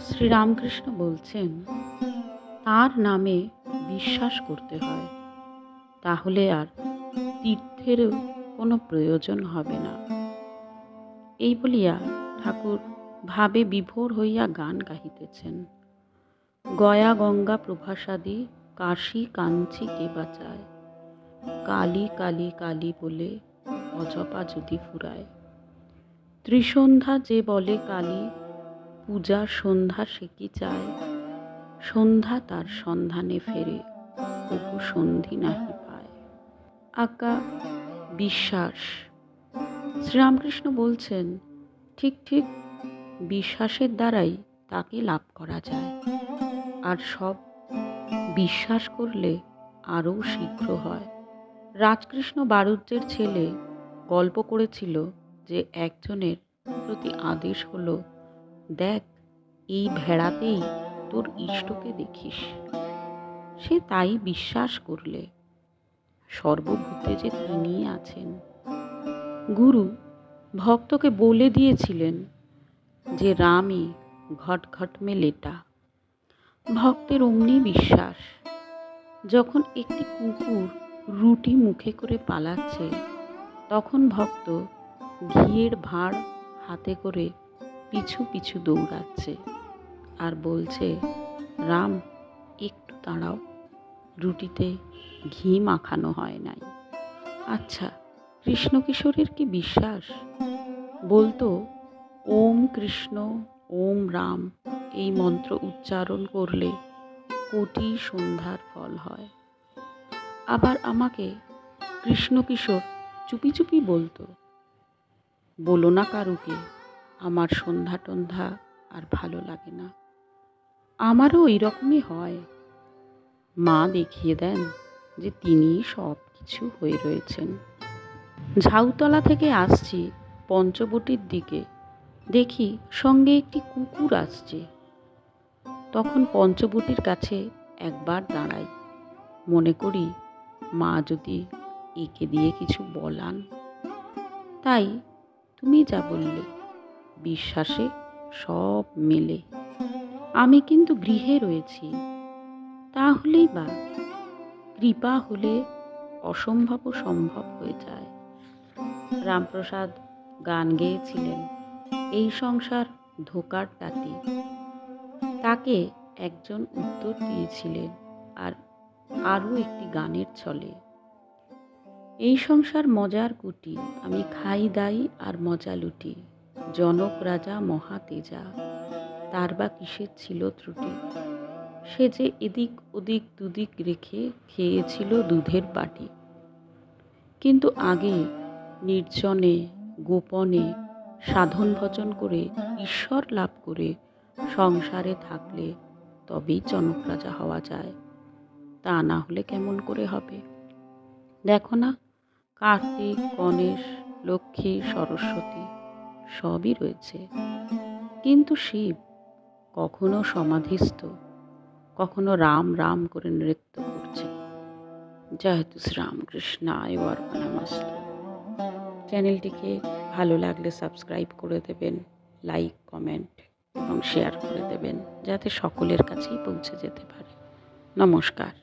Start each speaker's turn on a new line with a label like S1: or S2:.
S1: শ্রীরামকৃষ্ণ বলছেন, তাঁর নামে বিশ্বাস করতে হয়, তাহলে আর তীর্থেরও কোনো প্রয়োজন হবে না। এই বলিয়া ঠাকুর ভাবে বিভোর হইয়া গান গাহিতেছেন। গয়া গঙ্গা প্রভাসাদি কাশী কাঞ্চি কে বাঁচায়, কালী কালী কালী বলে অজপা যদি ফুরায়। ত্রিসন্ধ্যা যে বলে কালী, পূজার সন্ধ্যা সে কি চায়, সন্ধ্যা তার সন্ধানে ফেরে, তবু সন্ধি নাহি পায়। আজ্ঞা বিশ্বাস। শ্রীরামকৃষ্ণ বলছেন, ঠিক ঠিক বিশ্বাসের দ্বারাই তাকে লাভ করা যায়, আর সব বিশ্বাস করলে আরও শীঘ্র হয়। রাজকৃষ্ণ বাড়ুজ্যের ছেলে গল্প করেছিল যে একজনের প্রতি আদেশ হলো, দেখ এই ভেড়াতেই তোর ইষ্টকে দেখিস। সে তাই বিশ্বাস করলে সর্বভূতে যে তিনিই আছেন। গুরু ভক্তকে বলে দিয়েছিলেন যে রামই ঘট ঘট মে লেটা। ভক্তের অমনি বিশ্বাস। যখন একটি কুকুর রুটি মুখে করে পালাচ্ছে, তখন ভক্ত ঘিয়ের ভাঁড় হাতে করে পিছু পিছু দৌড়াচ্ছে আর বলছে, রাম একটু দাঁড়াও, রুটিতে ঘি মাখানো হয় নাই। আচ্ছা, কৃষ্ণ কিশোরের কি বিশ্বাস? বলতো, ওম কৃষ্ণ ওম রাম এই মন্ত্র উচ্চারণ করলে কোটি সন্ধ্যার ফল হয়। আবার আমাকে কৃষ্ণ কিশোর চুপি চুপি বলতো, বলো না কারুকে, আমার সন্ধ্যা টন্ধা আর ভালো লাগে না। আমারও ওই রকমই হয়। মা দেখিয়ে দেন যে তিনি সব কিছু হয়ে রয়েছেন। ঝাউতলা থেকে আসছি পঞ্চবটির দিকে, দেখি সঙ্গে একটি কুকুর আসছে। তখন পঞ্চবটির কাছে একবার দাঁড়াই, মনে করি মা যদি একে দিয়ে কিছু বলান। তাই তুমি যা বললে, বিশ্বাসে সব মেলে। আমি কিন্তু গৃহে রয়েছি, তাহলেই বা কৃপা হলে অসম্ভব সম্ভব হয়ে যায়। রামপ্রসাদ গান গেয়েছিলেন, এই সংসার ধোকার টাটি। তাকে একজন উত্তর দিয়েছিলেন আর আরও একটি গানের ছলে, এই সংসার মজার কুটি, আমি খাই দাই আর মজা লুটি, জনক রাজা মহা তেজা, তার বা কিসের ছিল ত্রুটি, সে যে এদিক ওদিক দুদিক রেখে খেয়েছিল দুধের বাটি। কিন্তু আগে নির্জনে গোপনে সাধন ভজন করে ঈশ্বর লাভ করে সংসারে থাকলে তবেই জনক রাজা হওয়া যায়, তা না হলে কেমন করে হবে? দেখো না, কার্তিক গণেশ লক্ষ্মী সরস্বতী সবই রয়েছে, কিন্তু শিব কখনো সমাধিস্থ, কখনো রাম রাম করে নৃত্য করছে। জয় শ্রীরামকৃষ্ণায় অর্পণমস্তু। চ্যানেলটিকে ভালো লাগলে সাবস্ক্রাইব করে দেবেন, লাইক কমেন্ট এবং শেয়ার করে দেবেন, যাতে সকলের কাছেই পৌঁছে যেতে পারে। নমস্কার।